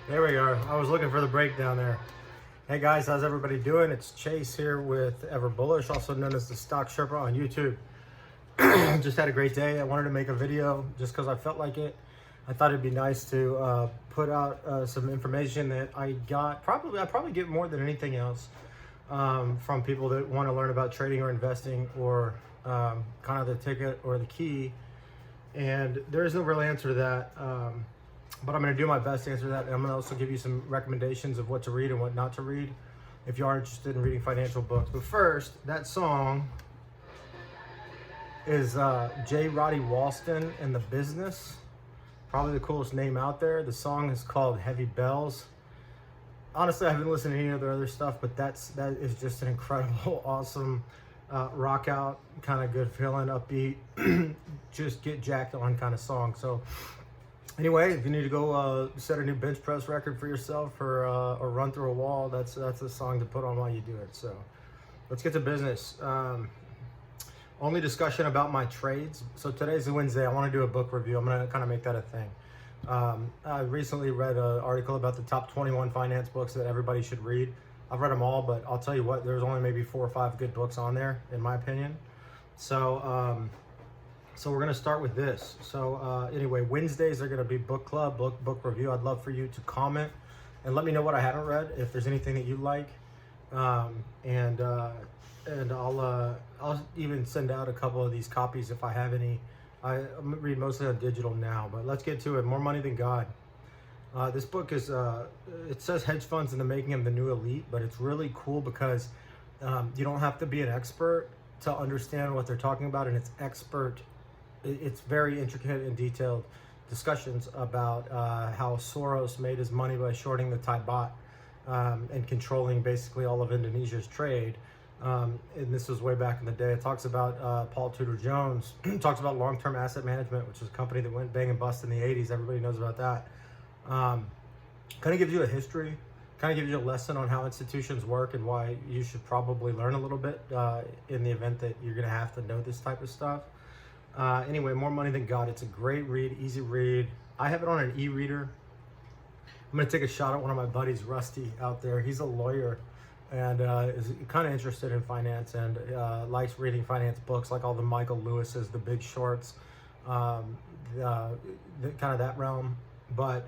There we are. I was looking for the breakdown there. Hey guys, how's everybody doing? It's Chase here with EVERBULLISH, also known as the Stock Sherpa on YouTube. Just had a great day. I wanted to make a video just because I felt like it. I thought it'd be nice to put out some information that I got. I probably get more than anything else from people that want to learn about trading or investing or kind of the ticket or the key. And there is no real answer to that. But I'm going to do my best to answer that. And I'm going to also give you some recommendations of what to read and what not to read if you are interested in reading financial books. But first, that song is J. Roddy Walston and The Business. Probably the coolest name out there. The song is called Heavy Bells. Honestly, I haven't listened to any of their other stuff, but that is just an incredible, awesome, rock out, kind of good feeling, upbeat, just get jacked on kind of song. So anyway, if you need to go set a new bench press record for yourself or run through a wall, that's a song to put on while you do it. So let's get to business. Only discussion about my trades. So today's Wednesday. I want to do a book review. I'm going to kind of make that a thing. I recently read an article about the top 21 finance books that everybody should read. I've read them all, but I'll tell you what, there's only maybe 4 or 5 good books on there, in my opinion. So we're going to start with this. So anyway, Wednesdays are going to be book club, book review. I'd love for you to comment and let me know what I haven't read, if there's anything that you like. And I'll even send out a couple of these copies if I have any. I read mostly on digital now, but let's get to it. More Money Than God. This book is, it says hedge funds in the making of the new elite, but it's really cool because you don't have to be an expert to understand what they're talking about, and it's very intricate and detailed discussions about how Soros made his money by shorting the Thai baht and controlling basically all of Indonesia's trade. And this was way back in the day. It talks about Paul Tudor Jones, talks about long-term asset management, which is a company that went bang and bust in the 80s. Everybody knows about that. Kind of gives you a history, kind of gives you a lesson on how institutions work and why you should probably learn a little bit in the event that you're going to have to know this type of stuff. Anyway, More Money Than God. It's a great read, easy read. I have it on an e-reader. I'm going to take a shot at one of my buddies, Rusty, out there. He's a lawyer and is kind of interested in finance and likes reading finance books like all the Michael Lewis's, The Big Shorts, kind of that realm. But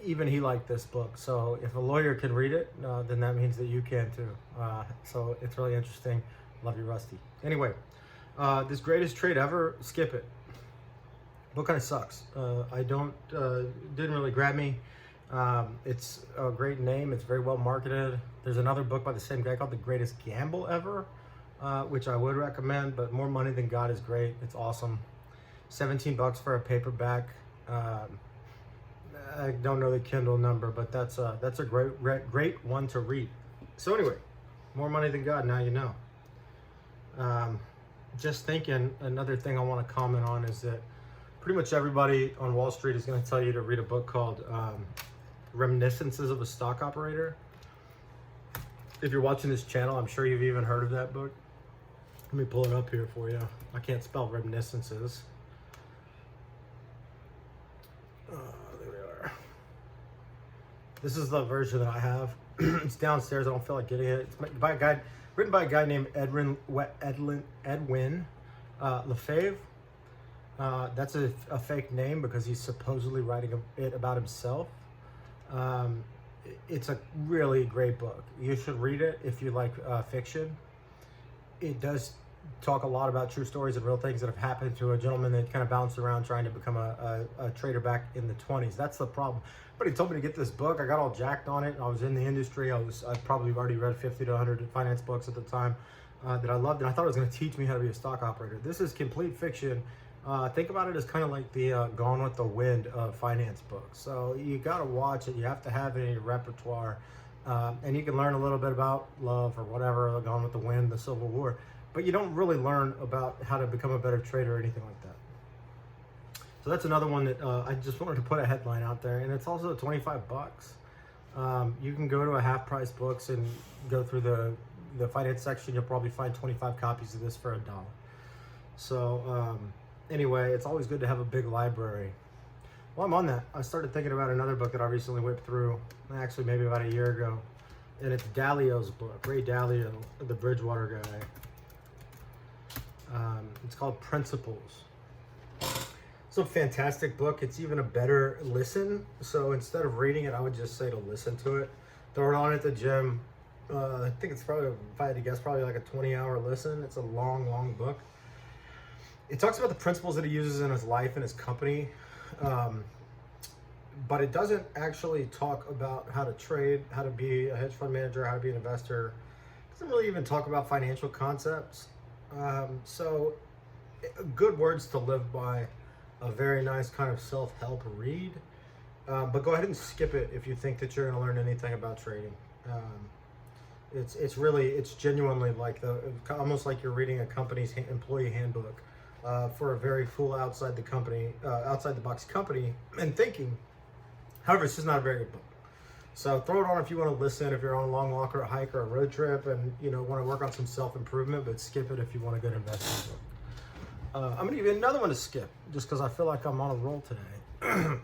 even he liked this book. So if a lawyer can read it, then that means that you can too. So it's really interesting. Love you, Rusty. Anyway, this greatest trade ever, skip it. Book kind of sucks. Didn't really grab me. It's a great name. It's very well marketed. There's another book by the same guy called The Greatest Gamble Ever, which I would recommend, but More Money Than God is great. It's awesome. $17 for a paperback. I don't know the Kindle number, but that's a great one to read. So anyway, More Money Than God, now you know. Just thinking, another thing I want to comment on is that pretty much everybody on Wall Street is going to tell you to read a book called Reminiscences of a Stock Operator. If you're watching this channel, I'm sure you've even heard of that book. Let me pull it up here for you. I can't spell reminiscences. There we are. This is the version that I have. It's downstairs. I don't feel like getting it. It's by a guy, written by a guy named Edwin Lefebvre. That's a fake name because he's supposedly writing it about himself. It's a really great book. You should read it if you like fiction. It does talk a lot about true stories and real things that have happened to a gentleman that kind of bounced around trying to become a trader back in the 20s. That's the problem. But he told me to get this book. I got all jacked on it. I was in the industry. I probably already read 50 to 100 finance books at the time that I loved, and I thought it was going to teach me how to be a stock operator. This is complete fiction. Think about it as kind of like the Gone with the Wind of finance books. So you got to watch it. You have to have it in your repertoire. And you can learn a little bit about love or whatever, Gone with the Wind, the Civil War. But you don't really learn about how to become a better trader or anything like that. So that's another one that I just wanted to put a headline out there. And it's also $25. You can go to a half price books and go through the finance section. You'll probably find 25 copies of this for $1. So anyway, it's always good to have a big library. Well, I'm on that. I started thinking about another book that I recently whipped through, actually maybe about a year ago. And it's Dalio's book, Ray Dalio, the Bridgewater guy. It's called Principles. It's a fantastic book. It's even a better listen. So instead of reading it, I would just say to listen to it. Throw it on at the gym. I think it's probably, if I had to guess, probably like a 20-hour listen. It's a long, long book. It talks about the principles that he uses in his life and his company. But it doesn't actually talk about how to trade, how to be a hedge fund manager, how to be an investor. It doesn't really even talk about financial concepts. So good words to live by, a very nice kind of self-help read. But go ahead and skip it if you think that you're going to learn anything about trading. It's genuinely like almost like you're reading a company's employee handbook for a very full outside the box company and thinking. However, it's just not a very good book. So throw it on if you want to listen, if you're on a long walk or a hike or a road trip and want to work on some self-improvement, but skip it if you want a good investing book. I'm going to give you another one to skip just because I feel like I'm on a roll today.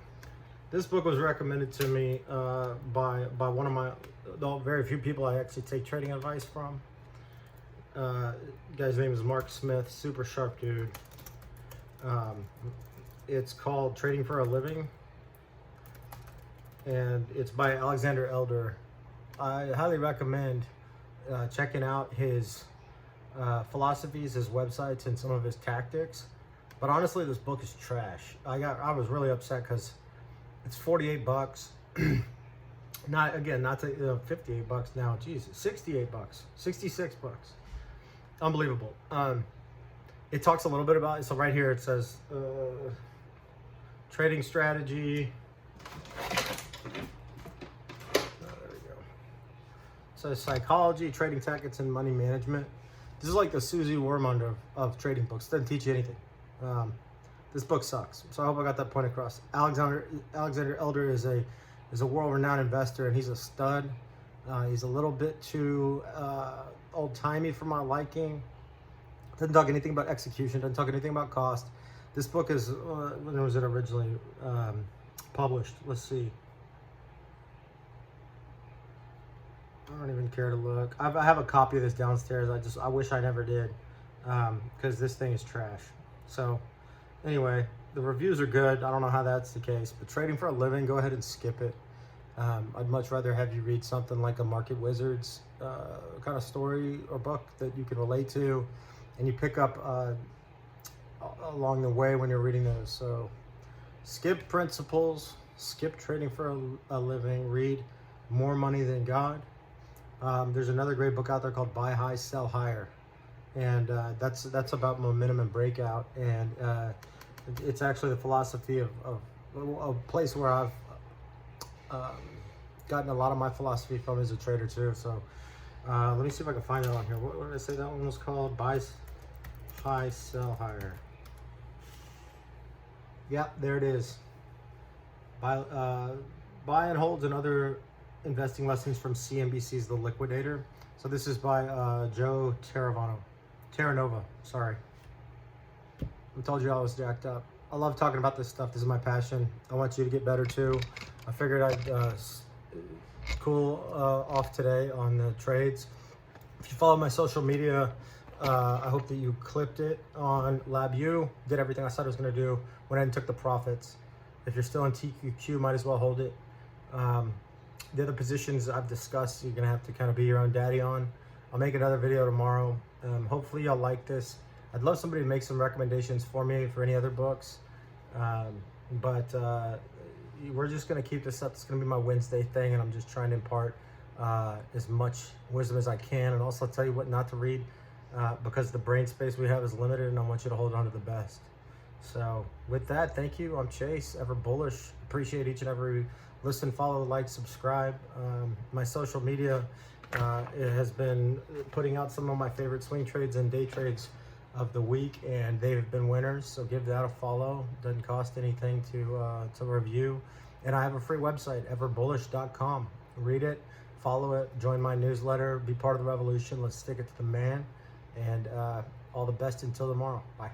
This book was recommended to me by one of the very few people I actually take trading advice from. Guy's name is Mark Smith, super sharp dude. It's called Trading for a Living, and it's by Alexander Elder. I highly recommend checking out his philosophies, his websites, and some of his tactics. But honestly, this book is trash. I was really upset because it's $48. Not to 58 bucks now. Jesus, 68 bucks, 66 bucks. Unbelievable. It talks a little bit about it. So right here it says trading strategy. There we go. So psychology, trading tactics, and money management. This is like the Susie Warmund of trading books. Doesn't teach you anything. This book sucks. So I hope I got that point across. Alexander Elder is a world-renowned investor, and he's a stud. He's a little bit too old-timey for my liking. Doesn't talk anything about execution. Doesn't talk anything about cost. This book is when was it originally published? Let's see. I don't even care to look. I have a copy of this downstairs. I wish I never did, because this thing is trash. So anyway, the reviews are good. I don't know how that's the case, but Trading for a Living, go ahead and skip it. I'd much rather have you read something like a Market Wizards kind of story or book that you can relate to, and you pick up along the way when you're reading those. So skip Principles, skip Trading for a Living, read More Money Than God. There's another great book out there called Buy High, Sell Higher, and that's about momentum and breakout, and it's actually the philosophy of a place where I've gotten a lot of my philosophy from as a trader too. So let me see if I can find that on here. What did I say that one was called? Buy High, Sell Higher. Yeah, there it is. Buy and holds and other investing lessons from CNBC's The Liquidator. So this is by Joe Terranova. Sorry. I told you I was jacked up. I love talking about this stuff. This is my passion. I want you to get better too. I figured I'd cool off today on the trades. If you follow my social media, I hope that you clipped it on LabU. Did everything I said I was going to do. Went ahead and took the profits. If you're still in TQQ, might as well hold it. The other positions I've discussed, you're going to have to kind of be your own daddy on. I'll make another video tomorrow. Hopefully y'all like this. I'd love somebody to make some recommendations for me for any other books. But we're just going to keep this up. It's going to be my Wednesday thing, and I'm just trying to impart as much wisdom as I can, and also tell you what not to read, because the brain space we have is limited, and I want you to hold on to the best. So with that, thank you. I'm Chase, Ever Bullish. Appreciate each and every listen, follow, like, subscribe. My social media it has been putting out some of my favorite swing trades and day trades of the week, and they've been winners. So give that a follow. Doesn't cost anything to review. And I have a free website, EVERBULLISH.com. Read it, follow it, join my newsletter, be part of the revolution. Let's stick it to the man. And all the best until tomorrow. Bye.